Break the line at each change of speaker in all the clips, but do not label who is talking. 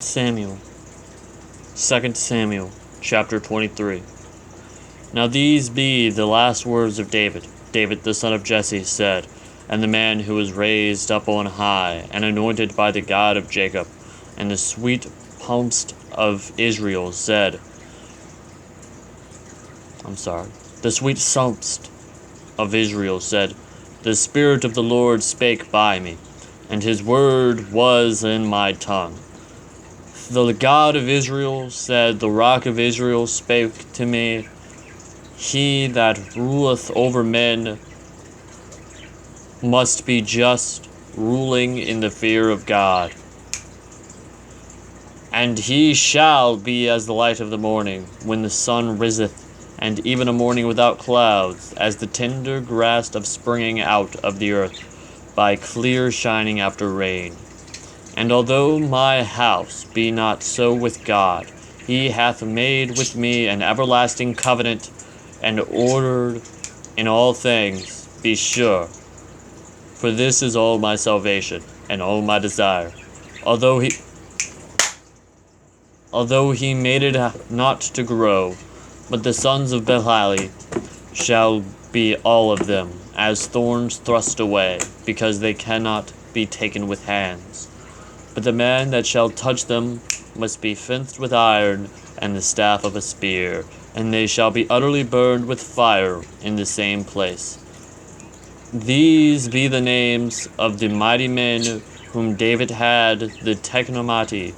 Samuel, 2 Samuel, chapter 23. Now these be the last words of David. David the son of Jesse said, and the man who was raised up on high, and anointed by the God of Jacob, and the sweet psalmist of Israel said, the sweet psalmist of Israel said, the Spirit of the Lord spake by me, and his word was in my tongue. The God of Israel said, the rock of Israel spake to me, he that ruleth over men must be just, ruling in the fear of God. And he shall be as the light of the morning, when the sun riseth, and even a morning without clouds, as the tender grass of springing out of the earth, by clear shining after rain. And although my house be not so with God, he hath made with me an everlasting covenant, and ordered in all things, be sure. For this is all my salvation, and all my desire. Although he made it not to grow, but the sons of Belial shall be all of them, as thorns thrust away, because they cannot be taken with hands. But the man that shall touch them must be fenced with iron and the staff of a spear, and they shall be utterly burned with fire in the same place. These be the names of the mighty men whom David had, the Technomati,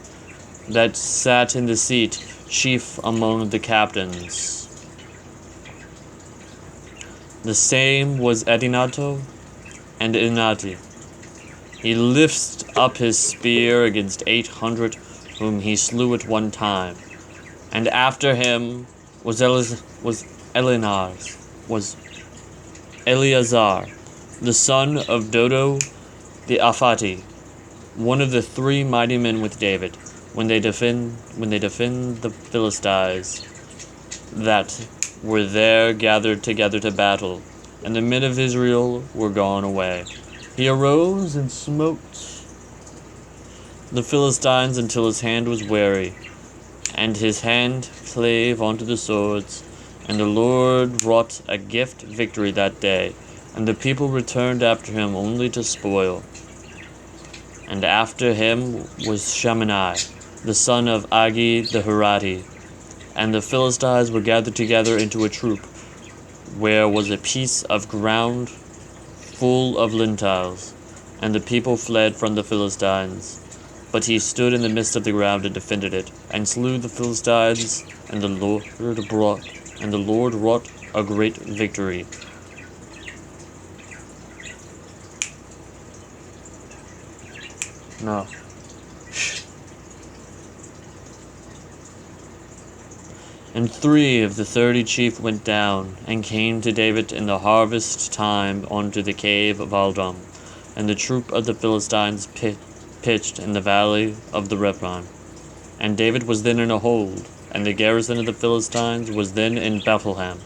that sat in the seat, chief among the captains. The same was Edinato and Inati. He lifts up his spear against 800, whom he slew at one time. And after him was Eleazar, the son of Dodo the Aphati, one of the three mighty men with David, when they defend the Philistines that were there gathered together to battle, and the men of Israel were gone away. He arose and smote the Philistines until his hand was weary, and his hand clave unto the swords. And the Lord wrought a gift victory that day, and the people returned after him only to spoil. And after him was Shemani, the son of Agi the Harati. And the Philistines were gathered together into a troop, where was a piece of ground full of lentils, and the people fled from the Philistines. But he stood in the midst of the ground and defended it, and slew the Philistines, and the Lord wrought a great victory. No. And 3 of the 30 chief went down, and came to David in the harvest time unto the cave of Adullam, and the troop of the Philistines pitched in the valley of the Rephaim. And David was then in a hold, and the garrison of the Philistines was then in Bethlehem.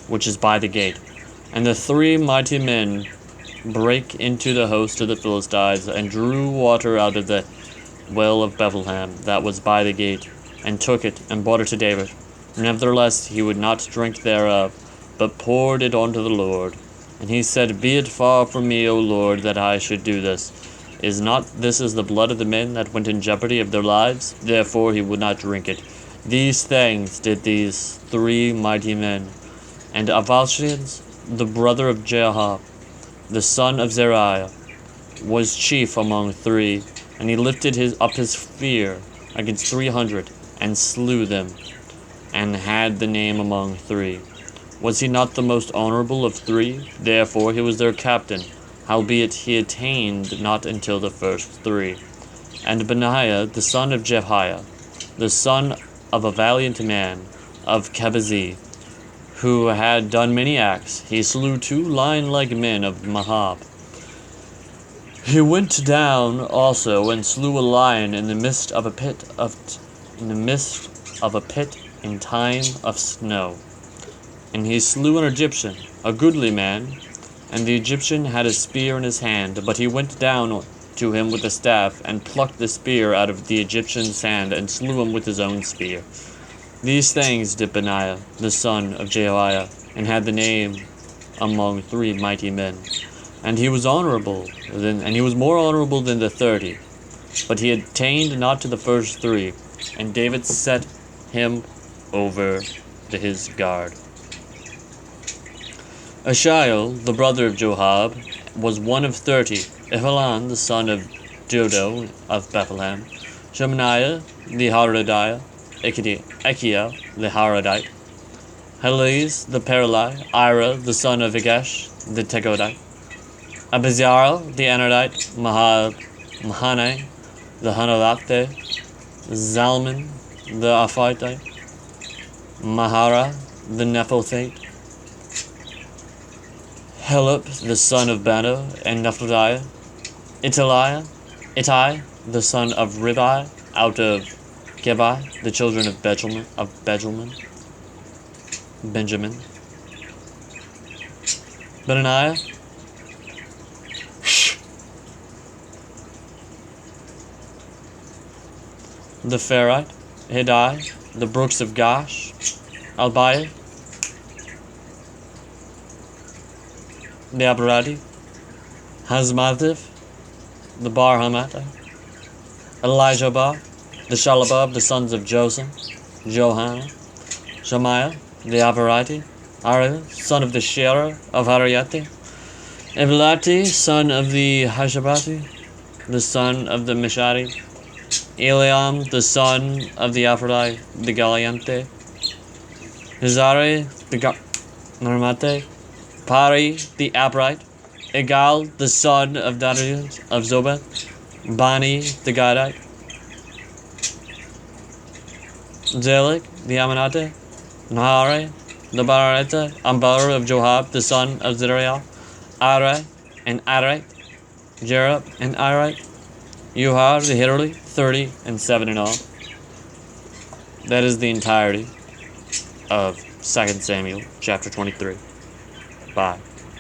Which is by the gate. And the 3 mighty men brake into the host of the Philistines, and drew water out of the well of Bethlehem that was by the gate, and took it, and brought it to David. Nevertheless he would not drink thereof, but poured it unto the Lord. And he said, Be it far from me, O Lord, that I should do this. Is not this as the blood of the men that went in jeopardy of their lives? Therefore he would not drink it. These things did these 3 mighty men. And Avalshans, the brother of Jehoshaphat, the son of Zeruiah, was chief among 3, and he lifted up his spear against 300, and slew them, and had the name among 3. Was he not the most honorable of 3? Therefore he was their captain, howbeit he attained not until the first 3. And Benaiah, the son of Jehiah, the son of a valiant man of Kebazih, who had done many acts, he slew 2 lion-like men of Moab. He went down also and slew a lion in the midst of a pit in time of snow. and he slew an Egyptian, a goodly man, and the Egyptian had a spear in his hand, but he went down to him with a staff, and plucked the spear out of the Egyptian's hand, and slew him with his own spear. These things did Benaiah, the son of Jehoiada, and had the name among 3 mighty men. And he was more honorable than the 30, but he attained not to the first 3, and David set him over to his guard. Ashiel, the brother of Joab, was one of 30. Elhanan, the son of Dodo of Bethlehem, Shemaiah the Haradiah, Echiel the Haradite, Heliz the Peralite, Ira the son of Igesh the Tekodite, Abizaral the Anadite, Mahane the Hanalate, Zalman the Aphite, Mahara the Nephothite, Helip the son of Bano and Nephtaliah, Ittai the son of Ribai, out of Gebai, the children of Benjamin, Benaniah, the Ferite, Hidai, the brooks of Gash, Albai, the Abarati, Hazmathif, the Barhamata, Elijahbah, the Shalabab, the sons of Jotham, Johanna, Shemaiah, the Abarati, Ari, son of the Shearer of Hariati, Ebilati, son of the Hashabati, the son of the Mishari, Eliam, the son of the Aphrodite, the Galiante, Hizari, the Narmate, Pari, the Abrite, Egal, the son of Darius of Zobah, Bani, the Gadite, Zelik, the Amanate, Nahare, the Bararete, Ambar of Joab, the son of Zeriah, Arai, and Arai, Jerub, and Arai, Yuhar, the Hitterly, 30 and 7 in all. That is the entirety of 2 Samuel chapter 23. Bye.